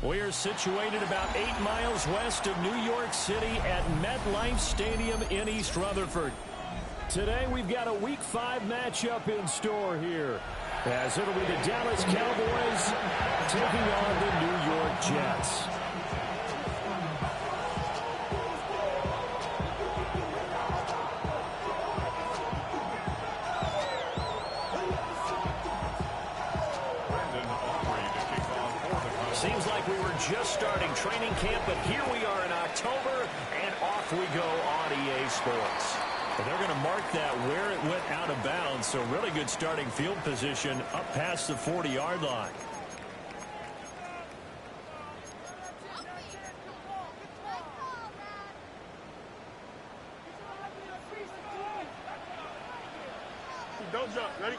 We are situated about 8 miles west of New York City at MetLife Stadium in East Rutherford. Today we've got a Week 5 matchup in store here, as it'll be the Dallas Cowboys taking on the New York Jets. Seems like we were just starting training camp, but here we are in October, and off we go on EA Sports. They're going to mark that where it went out of bounds, so really good starting field position up past the 40-yard line. Don't jump. Ready?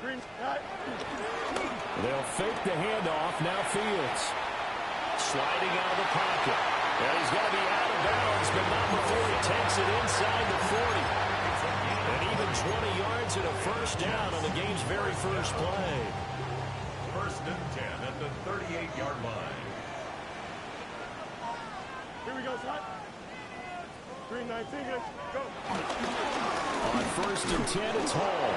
Green. They'll fake the handoff. Now Fields. Sliding out of the pocket. And he's going to be out of bounds, but not before he takes it inside the 40. And even 20 yards and a first down on the game's very first play. First and 10 at the 38-yard line. Here we go, son. Green 19, go. On first and 10, it's Hall.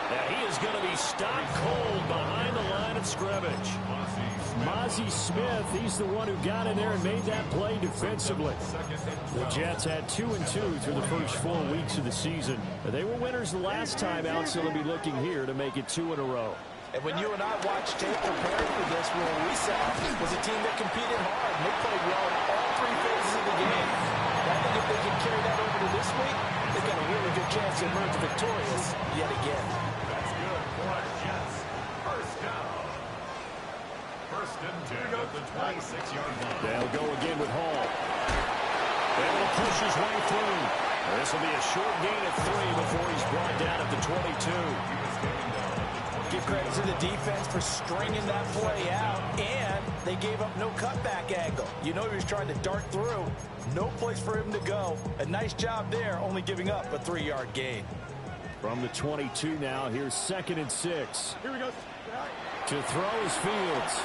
Now he is going to be stopped cold behind the line of scrimmage. Mozzie Smith, he's the one who got in there and made that play defensively. The Jets had 2-2 through the first 4 weeks of the season. They were winners the last time out, so they'll be looking here to make it 2 in a row. And when you and I watched tape preparing for this, what we saw was a team that competed hard. And they played well in all 3 phases of the game. I think if they can carry that over to this week, they've got a really good chance to emerge victorious yet again. That's good for our Jets. First down. First and 10 at the 26-yard line. They'll go again with Hall. Able to push his way through. This will be a short gain of 3 before he's brought down at the 22. Give credit to the defense for stringing that play out, and they gave up no cutback angle. You know he was trying to dart through. No place for him to go. A nice job there, only giving up a 3-yard gain. From the 22 now, here's 2nd and 6. Here we go. To throw is Fields.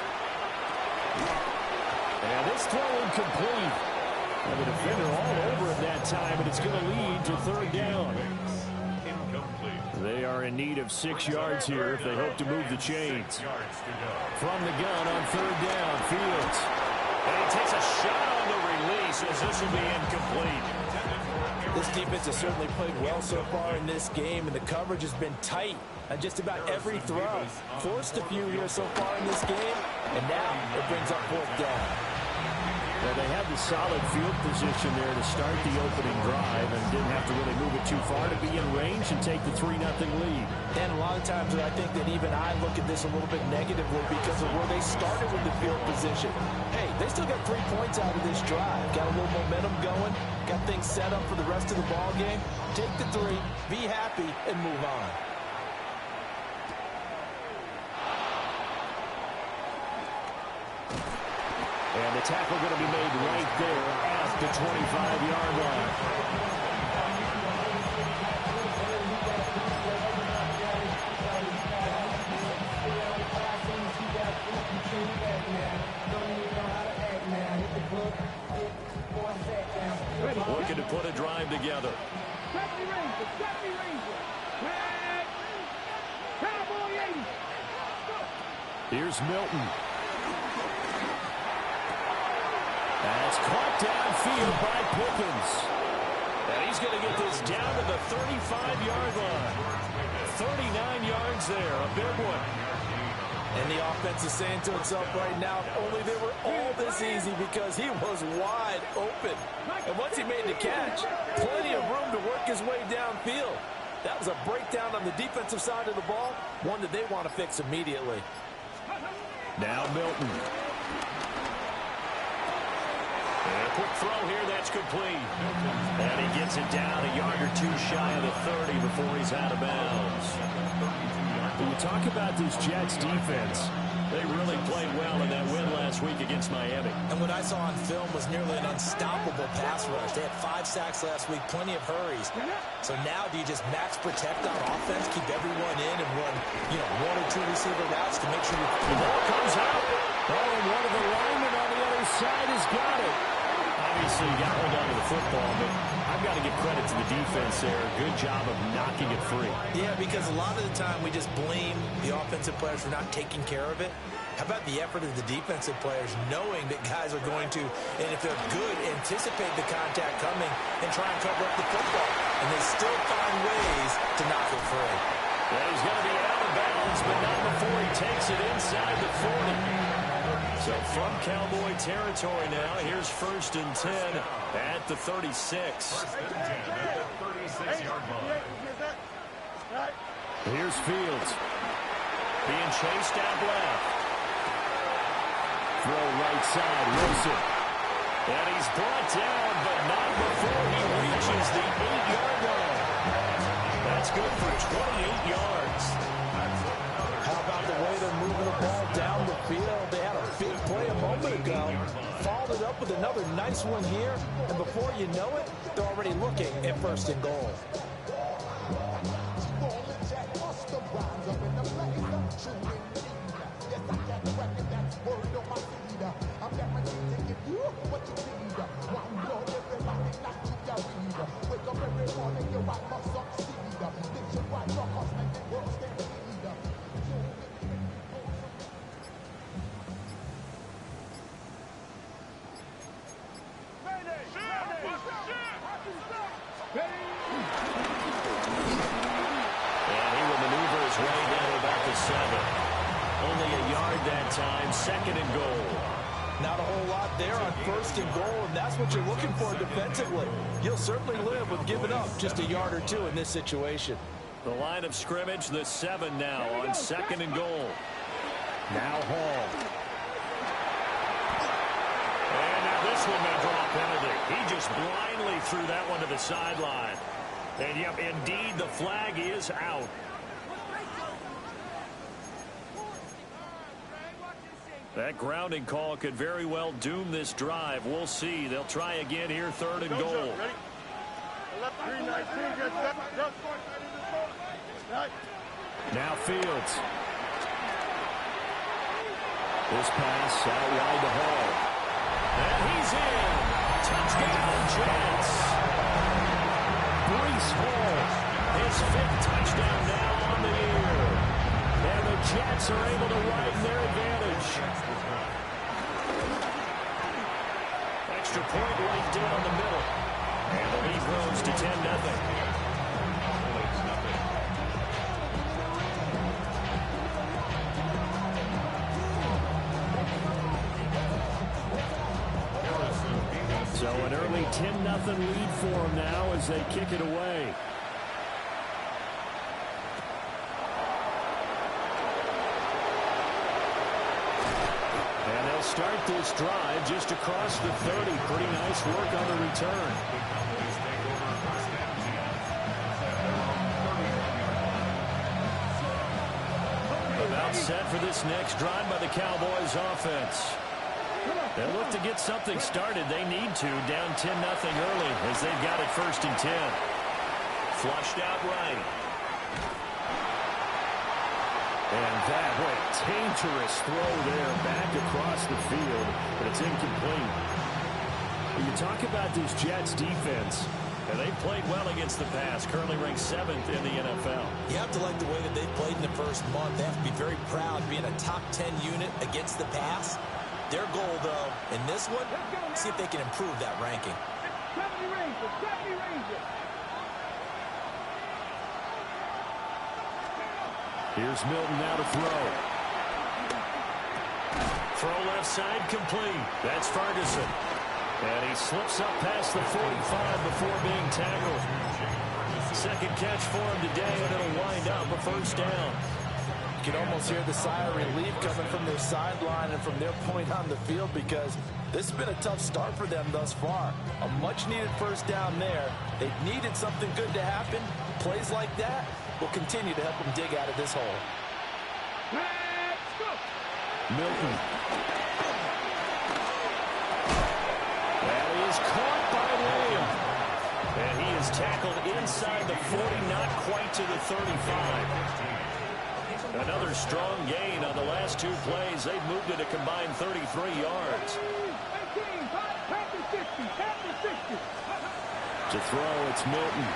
And this throw incomplete. And the defender all over it that time, and it's going to lead to 3rd down. They are in need of 6 yards here if they hope to move the chains. From the gun on 3rd down, Fields. And he takes a shot on the release as this will be incomplete. This defense has certainly played well so far in this game, and the coverage has been tight on just about every throw. Forced a few here so far in this game, and now it brings up 4th down. Well, they had the solid field position there to start the opening drive and didn't have to really move it too far to be in range and take the 3-0 lead. And a lot of times I think that even I look at this a little bit negatively because of where they started with the field position. Hey, they still got 3 points out of this drive. Got a little momentum going. Got things set up for the rest of the ball game. Take the 3, be happy, and move on. And the tackle going to be made right there at the 25-yard line. Looking to put a drive together. Here's Milton. That's caught downfield by Pickens. And he's going to get this down to the 35-yard line. 39 yards there, a big one. And the offense is saying to itself right now, if only they were all this easy, because he was wide open. And once he made the catch, plenty of room to work his way downfield. That was a breakdown on the defensive side of the ball, one that they want to fix immediately. Now Milton. And a quick throw here, that's complete. And he gets it down a yard or 2 shy of the 30 before he's out of bounds. When you talk about this Jets defense, They really played well in that win last week against Miami. And what I saw on film was nearly an unstoppable pass rush. They had 5 sacks last week, plenty of hurries. So now do you just max protect on offense, keep everyone in, and run, 1 or 2 receiver routes to make sure the ball comes out. Oh, and one of the linemen on the other side has got it. Obviously, you got to hold on to the football, but I've got to give credit to the defense there. Good job of knocking it free. Yeah, because a lot of the time we just blame the offensive players for not taking care of it. How about the effort of the defensive players knowing that guys are going to, and if they're good, anticipate the contact coming and try and cover up the football. And they still find ways to knock it free. Yeah, he's going to be out of bounds, but not before he takes it inside the 40. So from Cowboy territory now, here's 1st and 10 at the 36. 1st and 10 at the 36-yard line. Here's Fields. Being chased out left. Throw right side, Wilson. And he's brought down, but not before he reaches the 8-yard line. That's good for 28 yards. How about the way they're moving the ball down the field? They had a big play a moment ago. Followed it up with another nice one here. And before you know it, they're already looking at 1st and goal. Only a yard that time, 2nd and goal. Not a whole lot there on 1st and goal, and that's what you're looking for defensively. You'll certainly live with giving up just a yard or 2 in this situation. The line of scrimmage, the 7 now on 2nd and goal. Now Hall. And now this one may draw a penalty. He just blindly threw that one to the sideline. And yep, indeed, the flag is out. That grounding call could very well doom this drive. We'll see. They'll try again here, 3rd and goal. Now Fields. This pass out wide to Hall. And he's in. Touchdown, Jets. Breece Hall, his 5th touchdown now on the year. And the Jets are able to widen their advantage. Extra point right down the middle. And the lead grows to 10-0. So an early 10-0 lead for them now as they kick it away. And they'll start this drive just across the 30. Pretty nice work on the return. About set for this next drive by the Cowboys offense. They'll look to get something started. They need to, down 10-0 early as they've got it 1st and 10. Flushed out right. And that, what a dangerous throw there back across the field, but it's incomplete. When you talk about this Jets defense, and they've played well against the pass, currently ranked 7th in the NFL. You have to like the way that they've played in the first month. They have to be very proud being a top 10 unit against the pass. Their goal, though, in this one, see if they can improve that ranking. Here's Milton now to throw. Throw left side complete. That's Ferguson. And he slips up past the 45 before being tackled. Second catch for him today, and it'll wind up a 1st down. You can almost hear the sigh of relief coming from their sideline and from their point on the field because this has been a tough start for them thus far. A much-needed 1st down there. They needed something good to happen. Plays like that will continue to help them dig out of this hole. Milton. And he is caught by Lamb. And he is tackled inside the 40, not quite to the 35. Another strong gain on the last two plays. They've moved it a combined 33 yards. To throw, it's Milton.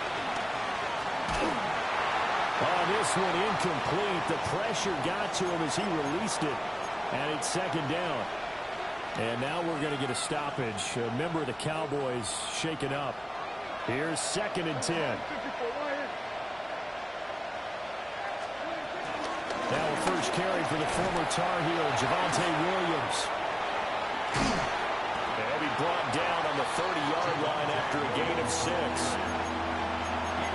Oh, this one incomplete. The pressure got to him as he released it. And it's second down. And now we're going to get a stoppage. A member of the Cowboys shaken up. Here's 2nd and 10. Now a first carry for the former Tar Heel, Javonte Williams. And he brought down on the 30-yard line after a gain of 6.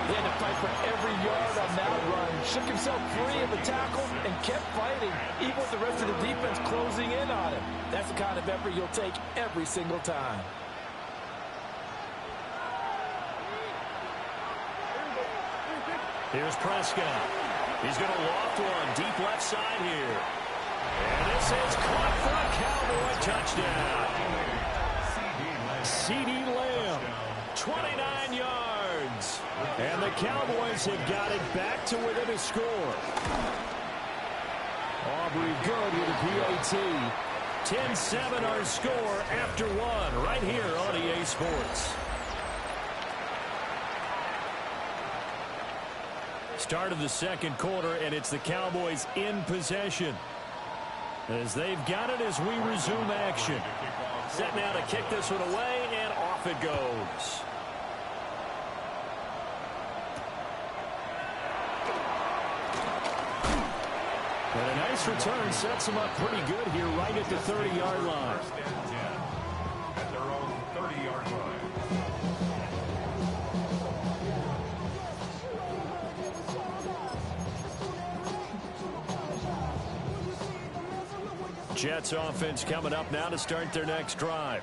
He had to fight for every yard on that run. Shook himself free of the tackle and kept fighting, even with the rest of the defense closing in on him. That's the kind of effort you'll take every single time. Here's Prescott. He's going to loft one deep left side here. And this is caught for a Cowboy touchdown. CeeDee Lamb, 29 yards. And the Cowboys have got it back to within a score. Aubrey good with a PAT. 10-7 our score after one right here on EA Sports. Start of the second quarter, and it's the Cowboys in possession. As they've got it as we resume action. Set now to kick this one away, and off it goes. And a nice return sets them up pretty good here right at the 30-yard line. At their own 30-yard line. Jets offense coming up now to start their next drive.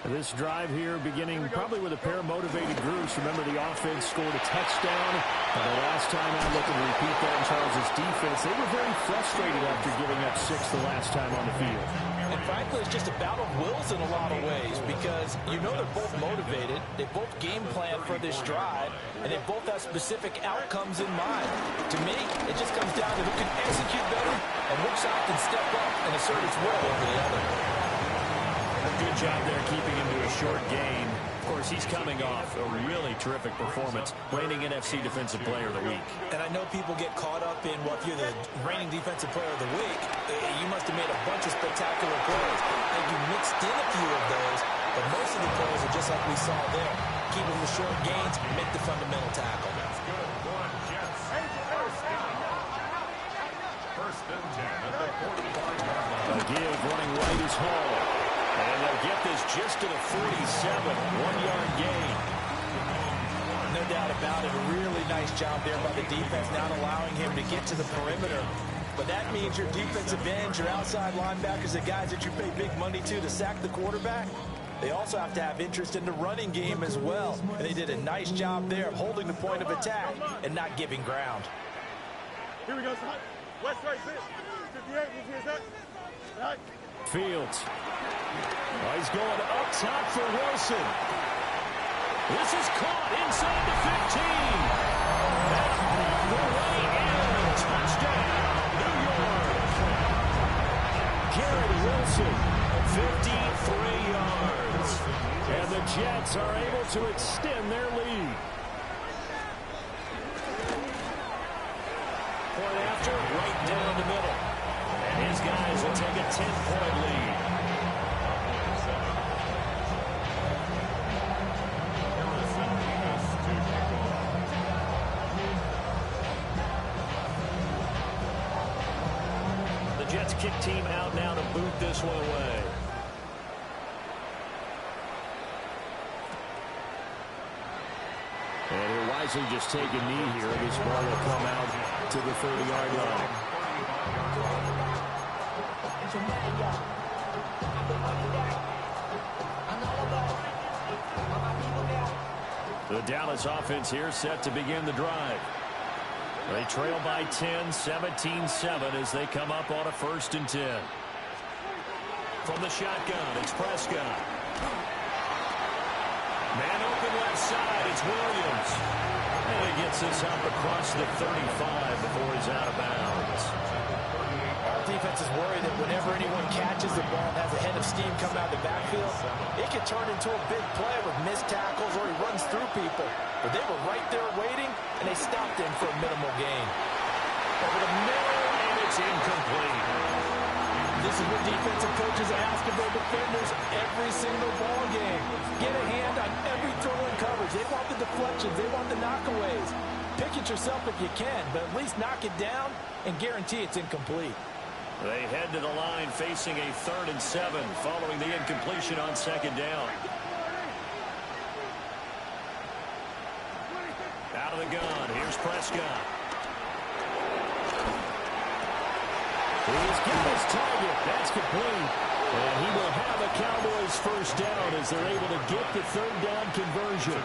This drive here beginning probably with a pair of motivated groups. Remember, the offense scored a touchdown. And the last time out, looking to repeat that in Charles' defense, they were very frustrated after giving up 6 the last time on the field. And frankly, it's just a battle of wills in a lot of ways because you know they're both motivated. They both game plan for this drive, and they both have specific outcomes in mind. To me, it just comes down to who can execute better and which side can step up and assert its will over the other. Good job there keeping him to a short gain. Of course, he's coming off a really terrific performance, reigning NFC Defensive Player of the Week. And I know people get caught up in, well, if you're the reigning Defensive Player of the Week, you must have made a bunch of spectacular plays. And you mixed in a few of those, but most of the plays are just like we saw there. Keep them the short gains, make the fundamental tackle. That's good. One, Jets. First and 10 at the 45-yard line. A give running right is Hall. And they'll get this just to the 47, 1-yard gain. No doubt about it. A really nice job there by the defense, not allowing him to get to the perimeter. But that means your defensive ends, your outside linebackers, the guys that you pay big money to sack the quarterback, they also have to have interest in the running game as well. And they did a nice job there of holding the point of attack and not giving ground. Here we go, son. West right, 58, here's that. Right. Fields. Oh, he's going up top for Wilson. This is caught inside the 15. And all the way in. Touchdown, New York. Garrett Wilson, 53 yards. And the Jets are able to extend their lead. Point after, right down the middle. And his guys will take a 10-point lead. The Jets kick team out now to boot this one away. And he'll wisely just take a knee here. This ball will come out to the 30-yard line. The Dallas offense here set to begin the drive. They trail by 10, 17-7 as they come up on a 1st and 10. From the shotgun, it's Prescott. Man open left side, it's Williams. And he gets this up across the 35 before he's out of bounds. Our defense is worried that whenever anyone catches the ball and has a head of steam coming out of the backfield, it can turn into a big play with missed tackles or he runs through people. But they were right there waiting, and they stopped him for a minimal gain. Over the middle, and it's incomplete. This is what defensive coaches ask of their defenders every single ball game. Get a hand on every throw in coverage. They want the deflections. They want the knockaways. Pick it yourself if you can, but at least knock it down and guarantee it's incomplete. They head to the line facing a 3rd and 7 following the incompletion on 2nd down. Out of the gun, here's Prescott. He's got his target. That's complete. And he will have a Cowboys 1st down as they're able to get the 3rd down conversion.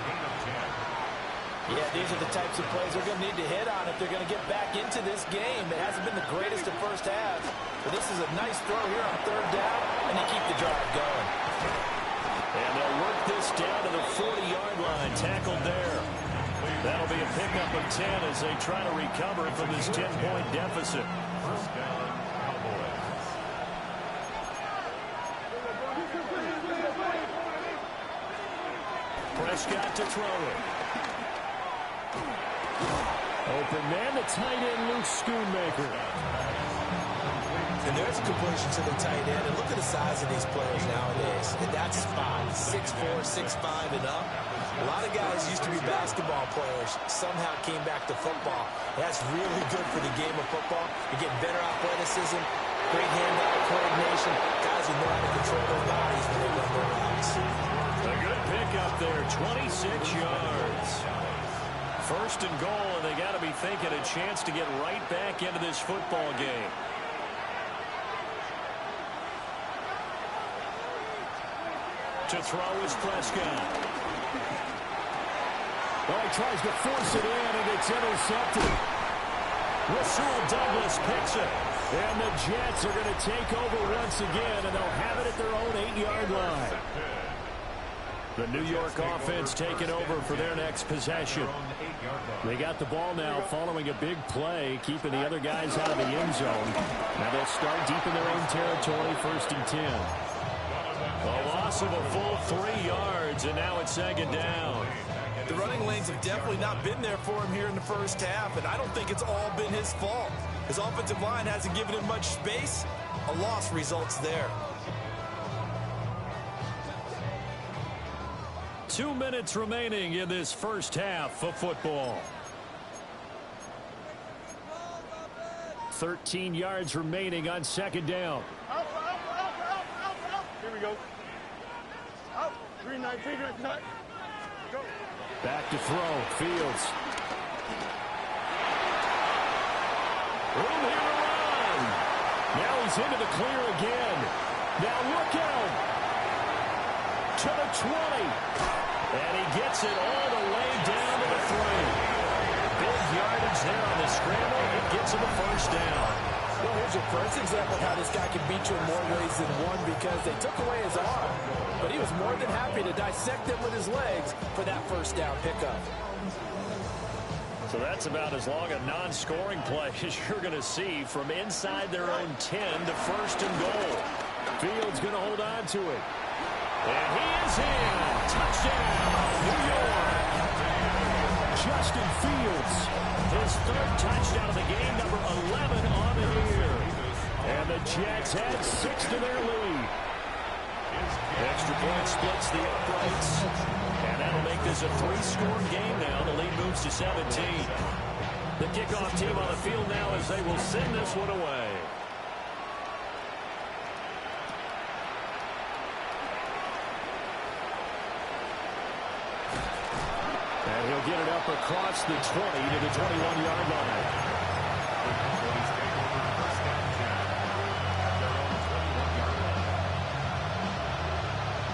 Yeah, these are the types of plays they're going to need to hit on if they're going to get back into this game. It hasn't been the greatest of first halves, but this is a nice throw here on 3rd down, and they keep the drive going. And they'll work this down to the 40-yard line, tackled there. That'll be a pickup of 10 as they try to recover from this 10-point deficit. 1st down, Cowboys. Prescott to throw it. Open man, the tight end, Luke Schoonmaker. And there's a completion to the tight end. And look at the size of these players nowadays. In that spot, 6'4", 6'5", and up. A lot of guys used to be basketball players, somehow came back to football. That's really good for the game of football. You get better athleticism, great hand-eye coordination. Guys who know how to control their bodies when they run their routes. A good pickup there, 26 yards. 1st and goal, and they got to be thinking a chance to get right back into this football game. To throw is Prescott. Well, he tries to force it in, and it's intercepted. Rasul Douglas picks it. And the Jets are going to take over once again, and they'll have it at their own 8-yard line. The New York offense taking over for their next possession. They got the ball now following a big play, keeping the other guys out of the end zone. Now they'll start deep in their own territory, 1st and 10. A loss of a full 3 yards, and now it's 2nd down. The running lanes have definitely not been there for him here in the first half, and I don't think it's all been his fault. His offensive line hasn't given him much space. A loss results there. 2 minutes remaining in this first half of football. 13 yards remaining on 2nd down. Out. Here we go. Out. 3-9. Go. Back to throw. Fields. Room here to run. Now he's into the clear again. Now look out. To the 20. And he gets it all the way down to the 3. Big yardage there on the scramble. It gets him a 1st down. Well, here's your first example of how this guy can beat you in more ways than one, because they took away his arm, but he was more than happy to dissect it with his legs for that 1st down pickup. So that's about as long a non-scoring play as you're going to see from inside their own 10 to 1st and goal. Fields going to hold on to it. And he is in. Touchdown, New York. Justin Fields, his 3rd touchdown of the game, number 11 on the year. And the Jets add 6 to their lead. Extra point splits the uprights. And that'll make this a 3-score game now. The lead moves to 17. The kickoff team on the field now as they will send this one away. And he'll get it up across the 20 to the 21-yard line.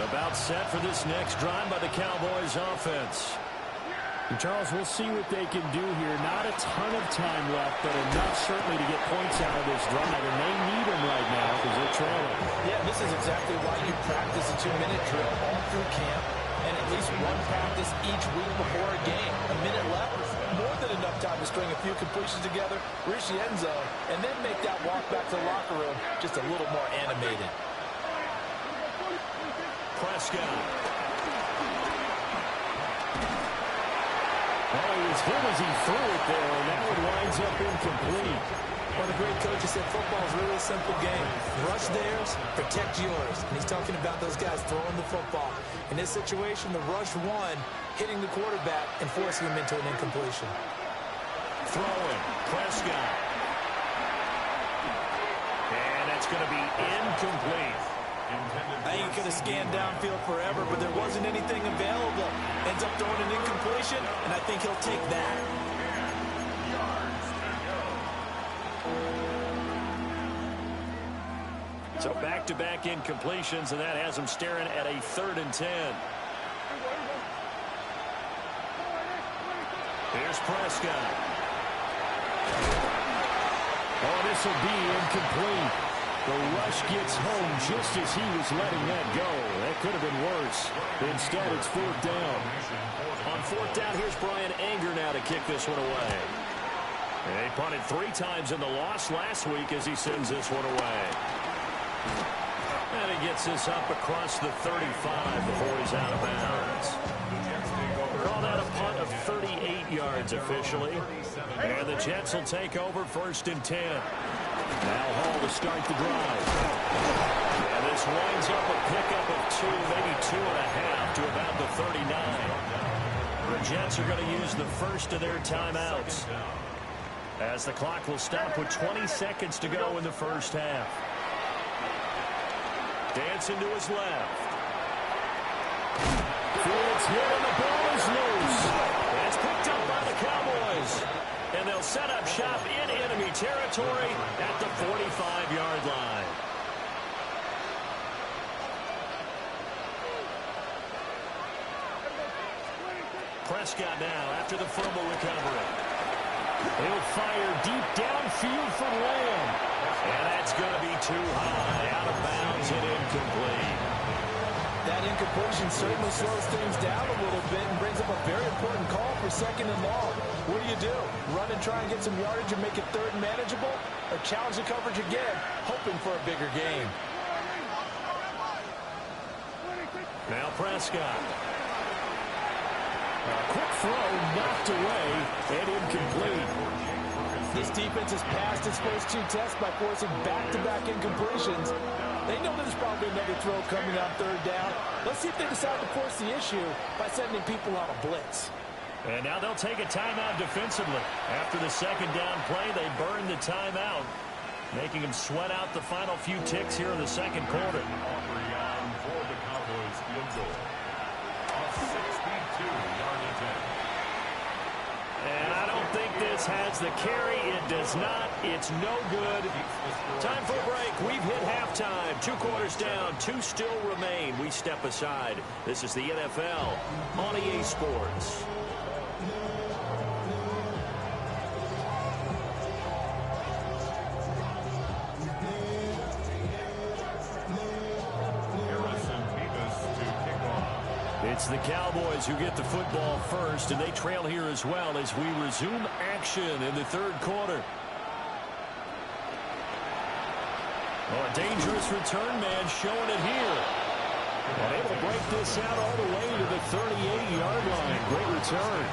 About set for this next drive by the Cowboys offense. And Charles, we'll see what they can do here. Not a ton of time left, but enough certainly to get points out of this drive. And they need them right now because they're trailing. Yeah, this is exactly why you practice a 2-minute drill all through camp and at least one practice each week before a game. A minute left, more than enough time to string a few completions together, reach the end zone, and then make that walk back to the locker room just a little more animated. Prescott. Oh, he was hit as he threw it there, and that one winds up incomplete. One of the great coaches said football is really a simple game. Rush theirs, protect yours. And he's talking about those guys throwing the football. In this situation, the rush one, hitting the quarterback and forcing him into an incompletion. Throwing, Prescott. And that's going to be incomplete. I think he could have scanned downfield forever, but there wasn't anything available. Ends up throwing an incompletion, and I think he'll take that. So back-to-back incompletions, and that has him staring at a 3rd and 10. Here's Prescott. Oh, this will be incomplete. The rush gets home just as he was letting that go. That could have been worse. Instead, it's 4th down. On 4th down, here's Brian Anger now to kick this one away. They punted 3 times in the loss last week as he sends this one away. And he gets this up across the 35 before he's out of bounds. Call that a punt of 38 yards officially. And the Jets will take over 1st and 10. Now Hall to start the drive. And this winds up a pickup of 2, maybe 2.5 to about the 39. The Jets are going to use the first of their timeouts, as the clock will stop with 20 seconds to go in the first half. Dancing to his left. Fields hit and the ball is loose. It's picked up by the Cowboys. And they'll set up shop in enemy territory at the 45-yard line. Prescott now after the fumble recovery. He'll fire deep downfield for Lamb. And that's going to be too high, out of bounds and incomplete. That incompletion certainly slows things down a little bit and brings up a very important call for 2nd and long. What do? Run and try and get some yardage and make it 3rd and manageable? Or challenge the coverage again, hoping for a bigger game? Now Prescott. A quick throw knocked away and incomplete. This defense has passed its first 2 tests by forcing back-to-back incompletions. They know there's probably another throw coming on 3rd down. Let's see if they decide to force the issue by sending people on a blitz. And now they'll take a timeout defensively. After the 2nd down play, they burn the timeout, making them sweat out the final few ticks here in the 2nd quarter. For the Cowboys field goal. A 62-yard attempt. And I don't think this has the carry. It does not. It's no good. Time for a break. We've hit halftime. 2 quarters down. 2 still remain. We step aside. This is the NFL on EA Sports. It's the Cowboys who get the football first, and they trail here as well as we resume action in the 3rd quarter. Oh, a dangerous return man showing it here. And able to break this out all the way to the 38-yard line. Great return.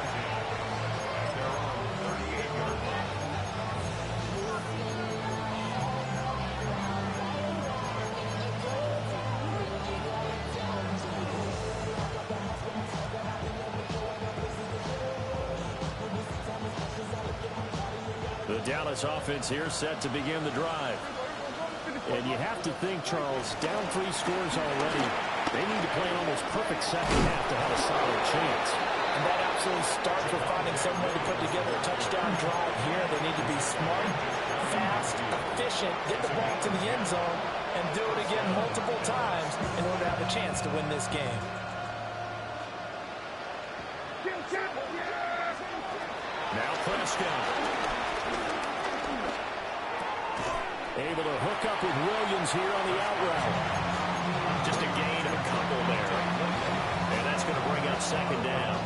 The Dallas offense here set to begin the drive. And you have to think, Charles, down 3 scores already. They need to play an almost perfect second half to have a solid chance. And that absolutely starts with finding some way to put together a touchdown drive here. They need to be smart, fast, efficient, get the ball to the end zone, and do it again multiple times in order to have a chance to win this game. Prescott. Able to hook up with Williams here on the out route. Just a gain of a couple there. And that's going to bring up second down.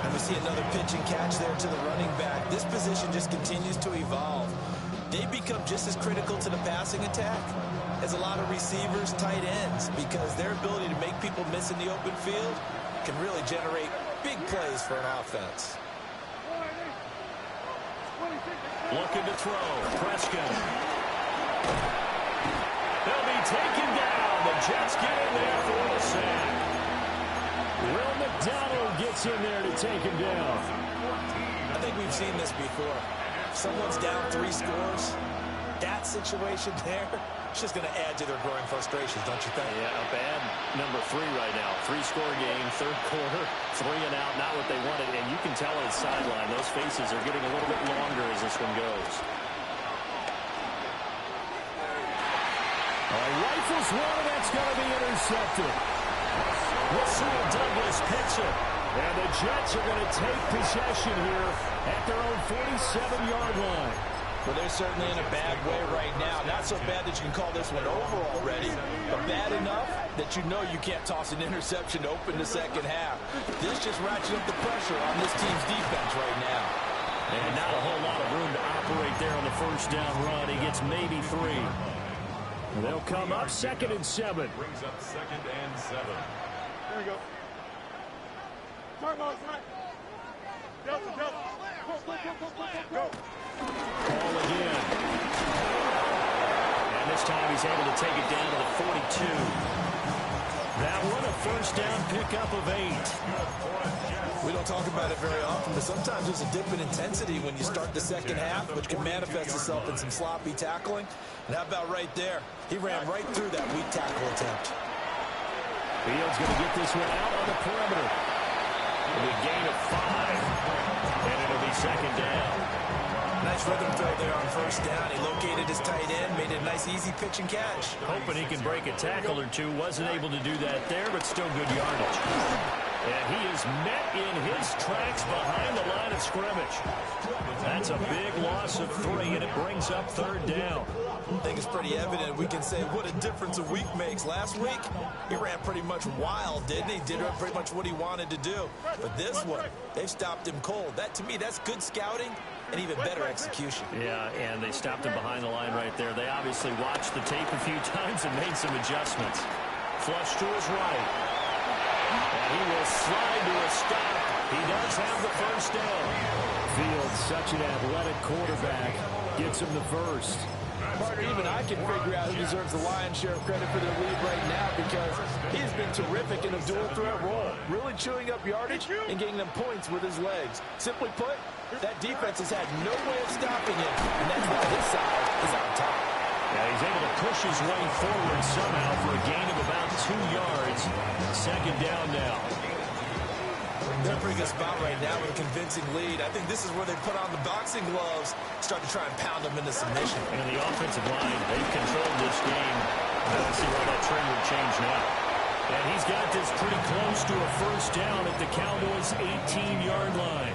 And we see another pitch and catch there to the running back. This position just continues to evolve. They become just as critical to the passing attack as a lot of receivers, tight ends, because their ability to make people miss in the open field can really generate big plays for an offense. Looking to throw. Prescott. They'll be taken down. The Jets get in there for the sack. Will McDonald gets in there to take him down. I think we've seen this before. Someone's down 3 scores. That situation there, it's just going to add to their growing frustrations, don't you think? Yeah, a bad number 3 right now. 3-score game, third quarter, 3 and out, not what they wanted. And you can tell on the sideline, those faces are getting a little bit longer as this one goes. Rifles one, and that's going to be intercepted. Rasul Douglas picks it. And the Jets are going to take possession here at their own 47-yard line. Well, they're certainly in a bad way right now. Not so bad that you can call this one over already, but bad enough that you know you can't toss an interception to open the second half. This just ratchets up the pressure on this team's defense right now. And not a whole lot of room to operate there on the first down run. He gets maybe 3. They'll come up 2nd and 7. Brings up 2nd and 7. There we go. Turn on, right. Delta. Go. Ball again. And this time he's able to take it down to the 42. That one a first down pickup of 8. We don't talk about it very often, but sometimes there's a dip in intensity when you start the second half, which can manifest itself in some sloppy tackling. And how about right there? He ran right through that weak tackle attempt. Fields going to get this one out on the perimeter. It'll be a gain of 5. And it'll be second down. Nice rhythm throw there on first down. He located his tight end, made it a nice easy pitch and catch. Hoping he can break a tackle or two. Wasn't able to do that there, but still good yardage. And he is met in his tracks behind the line of scrimmage. That's a big loss of 3, and it brings up third down. I think it's pretty evident. We can say what a difference a week makes. Last week, he ran pretty much wild, didn't he? Did pretty much what he wanted to do. But this one, they've stopped him cold. That, to me, that's good scouting and even better execution. Yeah, and they stopped him behind the line right there. They obviously watched the tape a few times and made some adjustments. Flush to his right. And he will slide to a stop. He does have the first down. Fields, such an athletic quarterback, gets him the first. Partner, even I can figure out who deserves the lion's share of credit for their lead right now, because he's been terrific in a dual threat role, really chewing up yardage and getting them points with his legs. Simply put, that defense has had no way of stopping him, and that's why his side is on top. Yeah, he's able to push his way forward somehow for a gain of about 2 yards. Second down now. They're in a pretty good spot right now with a convincing lead. I think this is where they put on the boxing gloves, start to try and pound them into submission. And the offensive line, they've controlled this game. I don't see why that trend would change now. And he's got this pretty close to a first down at the Cowboys' 18-yard line.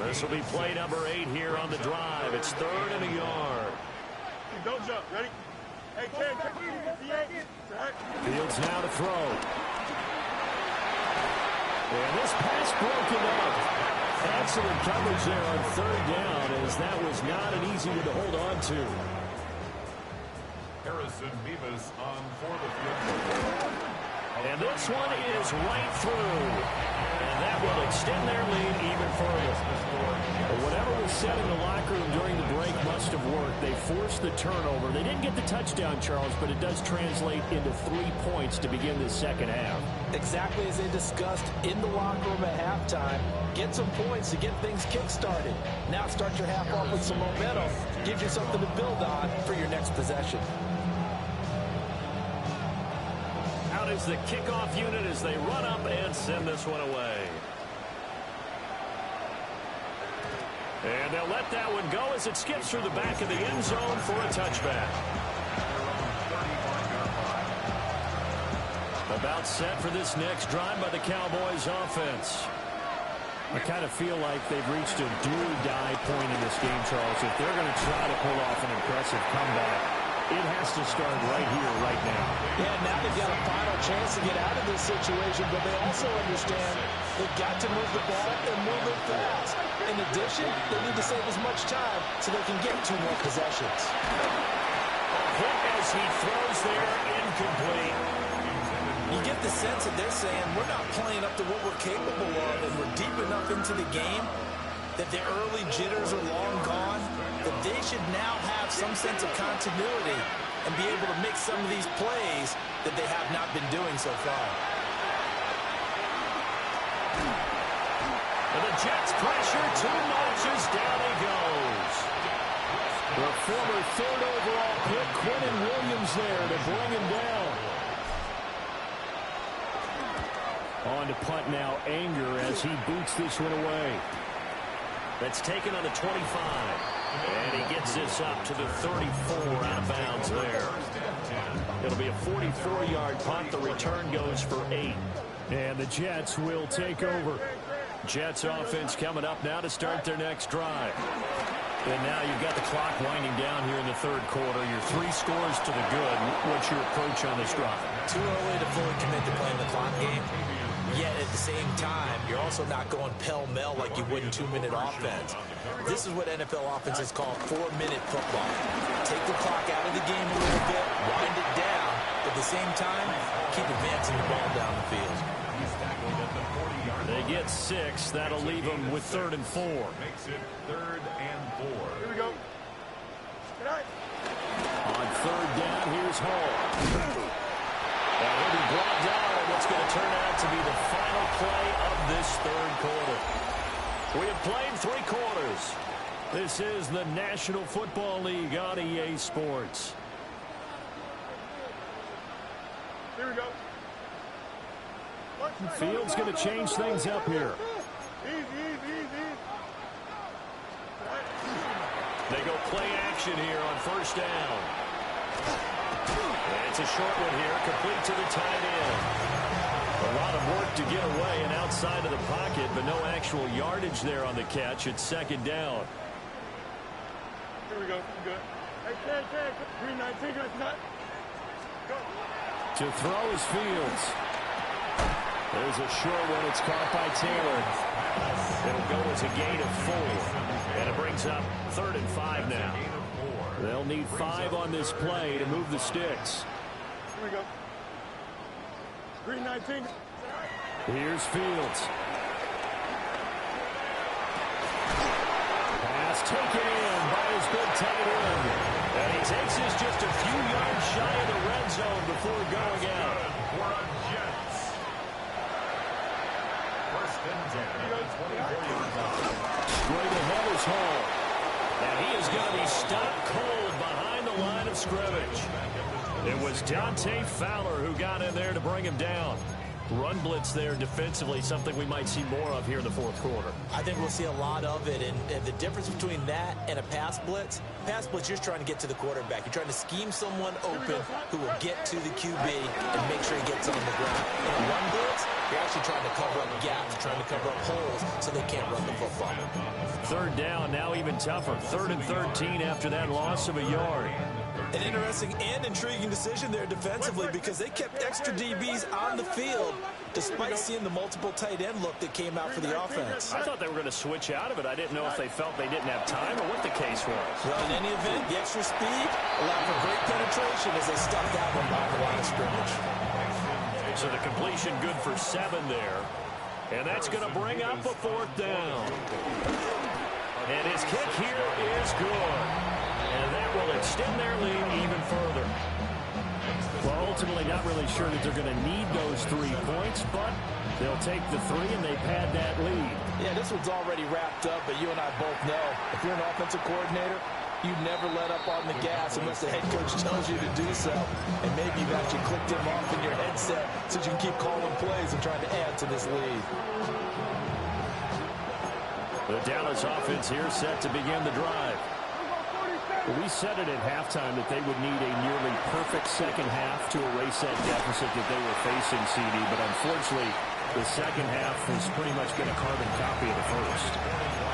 This will be play number 8 here on the drive. It's 3rd and a yard. Don't jump. Ready? Hey, Ken, Fields now to throw. And this pass broken up. Excellent coverage there on 3rd down, as that was not an easy one to hold on to. Harrison Beavis on for the field. And this one is right through. And that will extend their lead even further. But whatever was said in the locker room during the break must have worked. They forced the turnover. They didn't get the touchdown, Charles, but it does translate into 3 points to begin this second half. Exactly as they discussed in the locker room at halftime. Get some points to get things kick-started. Now start your half off with some momentum. Gives you something to build on for your next possession. Out is the kickoff unit as they run up and send this one away. And they'll let that one go as it skips through the back of the end zone for a touchback. About set for this next drive by the Cowboys offense. I kind of feel like they've reached a do-or-die point in this game, Charles. If they're going to try to pull off an impressive comeback, it has to start right here, right now. Yeah, now they've got a final chance to get out of this situation, but they also understand they've got to move the ball and move it fast. In addition, they need to save as much time so they can get 2 more possessions. Hit as he throws there, incomplete. You get the sense that they're saying we're not playing up to what we're capable of, and we're deep enough into the game that the early jitters are long gone, that they should now have some sense of continuity and be able to make some of these plays that they have not been doing so far. And the Jets pressure 2 notches, down he goes. The former 3rd overall pick, Quentin Williams there to bring him down. On to punt now, Anger as he boots this one away. That's taken on the 25. And he gets this up to the 34 out of bounds there. It'll be a 44-yard punt. The return goes for 8. And the Jets will take over. Jets offense coming up now to start their next drive. And now you've got the clock winding down here in the 3rd quarter. Your 3 scores to the good. What's your approach on this drive? Too early to fully commit to playing the clock game. Yet at the same time, you're also not going pell-mell like you would in 2-minute offense. This is what NFL offenses call 4-minute football. Take the clock out of the game a little bit, wind it down. At the same time, keep advancing the ball down the field. They get 6. That'll leave them with 3rd and 4. Makes it 3rd and 4. Here we go. Good night. On 3rd down, here's Hall. And he'll be brought down in what's going to turn out to be the final play of this 3rd quarter. We have played 3 quarters. This is the National Football League on EA Sports. Here we go. Fields going to change things up here. Easy. They go play action here on 1st down. And it's a short one here, complete to the tight end. A lot of work to get away and outside of the pocket, but no actual yardage there on the catch. It's 2nd down. Here we go. Good. Hey, Ken. Green 19, nut. Go. To throw is Fields. There's a short one. It's caught by Taylor. It'll go as a gain of 4. And it brings up 3rd and 5 now. They'll need 5 on this play to move the sticks. Here we go. Green 19. Here's Fields. Pass taken in by his big tight end. And he takes this just a few yards shy of the red zone before going out. For a Jets. 1st and 10. 24 yards out. Straight ahead is Hall. And he is going to be stopped cold behind the line of scrimmage. It was Dante Fowler who got in there to bring him down. Run blitz there defensively, something we might see more of here in the 4th quarter. I think we'll see a lot of it, and the difference between that and a pass blitz, you're just trying to get to the quarterback. You're trying to scheme someone open who will get to the QB and make sure he gets on the ground. In a run blitz, you're actually trying to cover up gaps, trying to cover up holes so they can't run the football. 3rd down, now even tougher. 3rd and 13 after that loss of a yard. An interesting and intriguing decision there defensively because they kept extra DBs on the field despite seeing the multiple tight end look that came out for the offense. I thought they were going to switch out of it. I didn't know if they felt they didn't have time or what the case was. Well, in any event, the extra speed allowed for great penetration as they stuck that one behind the line of scrimmage. So the completion good for 7 there. And that's going to bring up a 4th down. And his kick here is good. And that will extend their lead even further. Well, ultimately not really sure that they're going to need those 3 points, but they'll take the 3 and they've had that lead. Yeah, this one's already wrapped up, but you and I both know if you're an offensive coordinator, you never let up on the gas unless the head coach tells you to do so. And maybe you've actually clicked him off in your headset so you can keep calling plays and trying to add to this lead. The Dallas offense here set to begin the drive. We said it at halftime that they would need a nearly perfect second half to erase that deficit that they were facing, CD. But unfortunately, The second half has pretty much been a carbon copy of the first.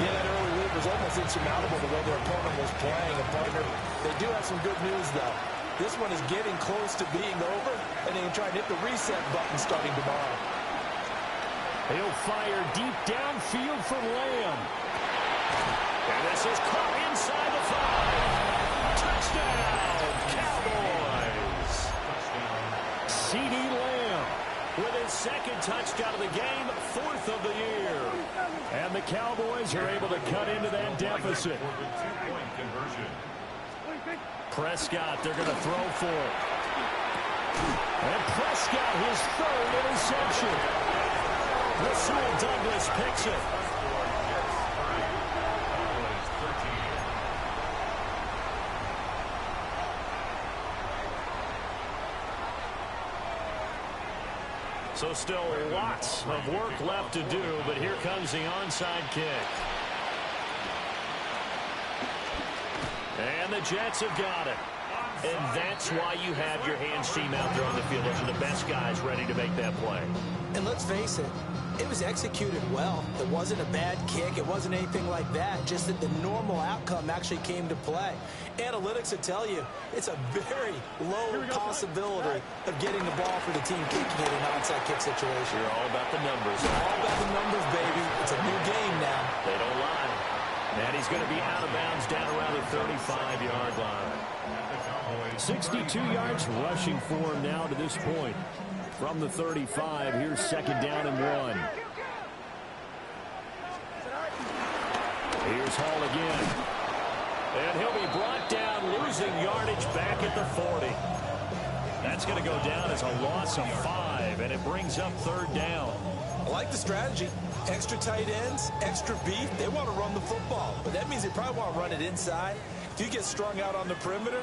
Yeah, that early lead was almost insurmountable the way their opponent was playing. And partner, they do have some good news, though. This one is getting close to being over, and they can try and hit the reset button starting tomorrow. He'll fire deep downfield for Lamb. And this is caught inside the 5. Touchdown, Cowboys. CeeDee Lamb with his second touchdown of the game, 4th of the year. And the Cowboys are able to cut into that deficit. Prescott, they're going to throw for it. And Prescott, his 3rd interception. Rasul Douglas picks it. So still lots of work left to do, but here comes the onside kick. And the Jets have got it. And that's why you have your hands team out there on the field. Those are the best guys ready to make that play. And let's face it, it was executed well. It wasn't a bad kick. It wasn't anything like that. Just that the normal outcome actually came to play. Analytics will tell you it's a very low possibility of getting the ball for the team kicking it in an onside kick situation. You're all about the numbers. All about the numbers, baby. It's a new game now. They don't lie. And he's going to be out of bounds down around the 35-yard line. 62 yards rushing for him now to this point. From the 35, here's 2nd down and 1. Here's Hall again. And he'll be brought down, losing yardage back at the 40. That's going to go down as a loss of 5, and it brings up 3rd down. I like the strategy. Extra tight ends, extra beef. They want to run the football, but that means they probably want to run it inside. If you get strung out on the perimeter,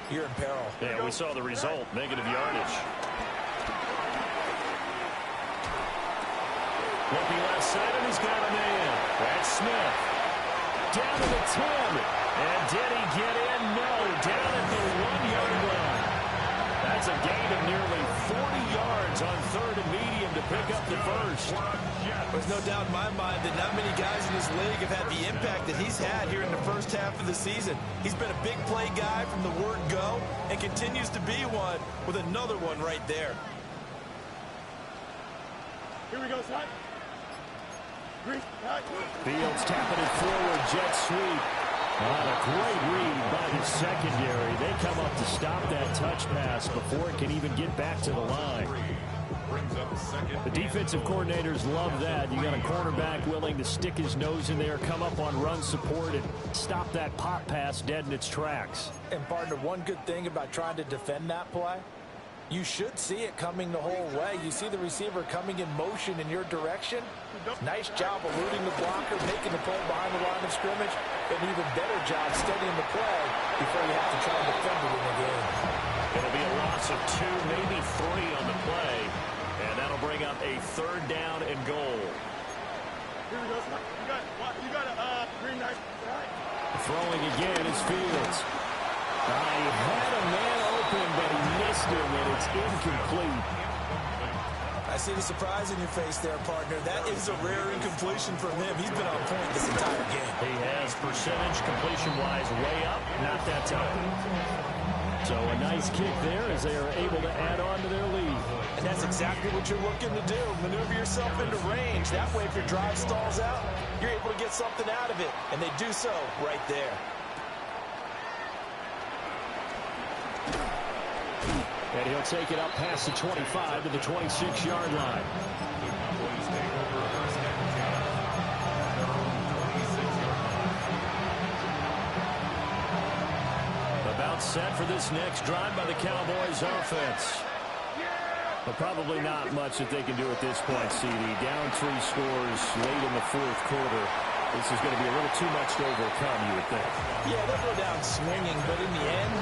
you're in peril. Yeah, we saw the result, negative yardage. Looking left side, and he's got a man. That's Smith. Down to the 10. And did he get in? No. Down at the 1-yard line. That's a gain of nearly 40 yards on 3rd and medium to pick up the first. There's no doubt in my mind that not many guys in this league have had the impact that he's had here in the first half of the season. He's been a big play guy from the word go and continues to be one with another one right there. Here we go, son. Fields tapping it forward, jet sweep. A great read by the secondary. They come up to stop that touch pass before it can even get back to the line. The defensive coordinators love that. You got a cornerback willing to stick his nose in there, come up on run support, and stop that pop pass dead in its tracks. And partner, one good thing about trying to defend that play, you should see it coming the whole way. You see the receiver coming in motion in your direction. Nice job eluding the blocker, making the play behind the line of scrimmage. An even better job studying the play before you have to try and defend it in the game. It'll be a loss of 2, maybe 3 on the play. And that'll bring up a 3rd down and goal. Here we go. You got a green knife. Throwing again is Fields. He had a man open, but he missed him, and it's incomplete. I see the surprise in your face there, partner. That is a rare incompletion from him. He's been on point this entire game. He has percentage completion-wise way up, not that time. So a nice kick there as they are able to add on to their lead. And that's exactly what you're looking to do. Maneuver yourself into range. That way, if your drive stalls out, you're able to get something out of it. And they do so right there. And he'll take it up past the 25 to the 26-yard line. About set for this next drive by the Cowboys offense. But probably not much that they can do at this point, CD. Down 3 scores late in the 4th quarter. This is going to be a little too much to overcome, you would think. Yeah, they'll go down swinging, but in the end,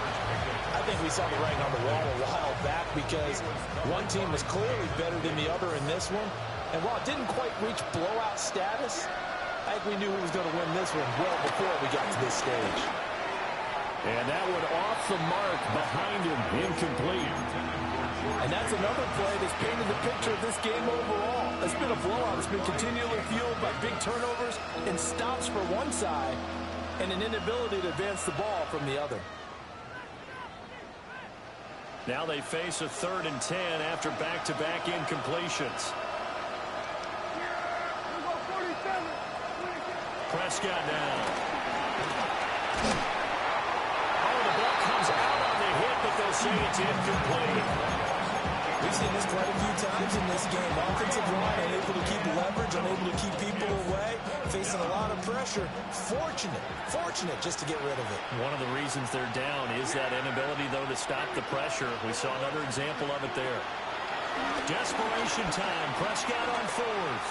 I think we saw the writing on the wall a while back because one team was clearly better than the other in this one. And while it didn't quite reach blowout status, I think we knew who was going to win this one well before we got to this stage. And that one off the mark behind him, incomplete. And that's another play that's painted the picture of this game overall. It's been a blowout. It's been continually fueled by big turnovers and stops for one side and an inability to advance the ball from the other. Now they face a 3rd and 10 after back-to-back incompletions. Prescott now. Oh, the ball comes out on the hit, but they'll say it's incomplete. We've seen this quite a few times in this game. Offensive line unable to keep leverage, unable to keep people away, facing a lot of pressure. Fortunate just to get rid of it. One of the reasons they're down is that inability, though, to stop the pressure. We saw another example of it there. Desperation time. Prescott on 4th.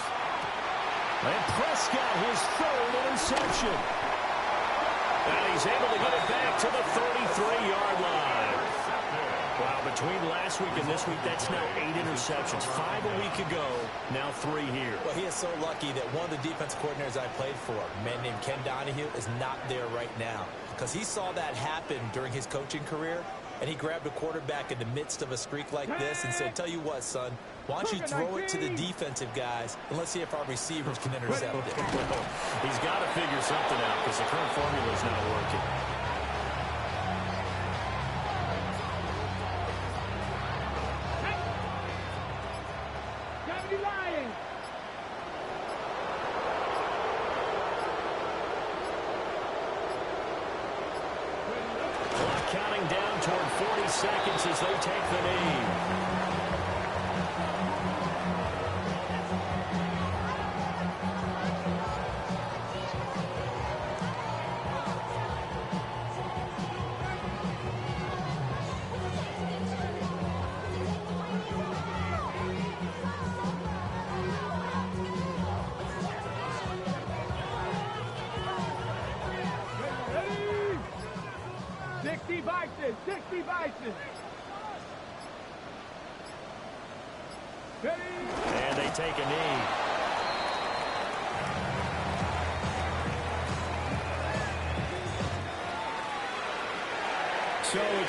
And Prescott, his 3rd interception. And he's able to get it back to the 33-yard line. Wow, between last week and this week, that's now 8 interceptions. 5 a week ago, now 3 here. Well, he is so lucky that one of the defense coordinators I played for, a man named Ken Donahue, is not there right now. Because he saw that happen during his coaching career, and he grabbed a quarterback in the midst of a streak like this and said, tell you what, son, why don't you throw it to the defensive guys, and let's see if our receivers can intercept it. He's got to figure something out because the current formula is not working. Counting down toward 40 seconds as they take the knee. And they take a knee. So it's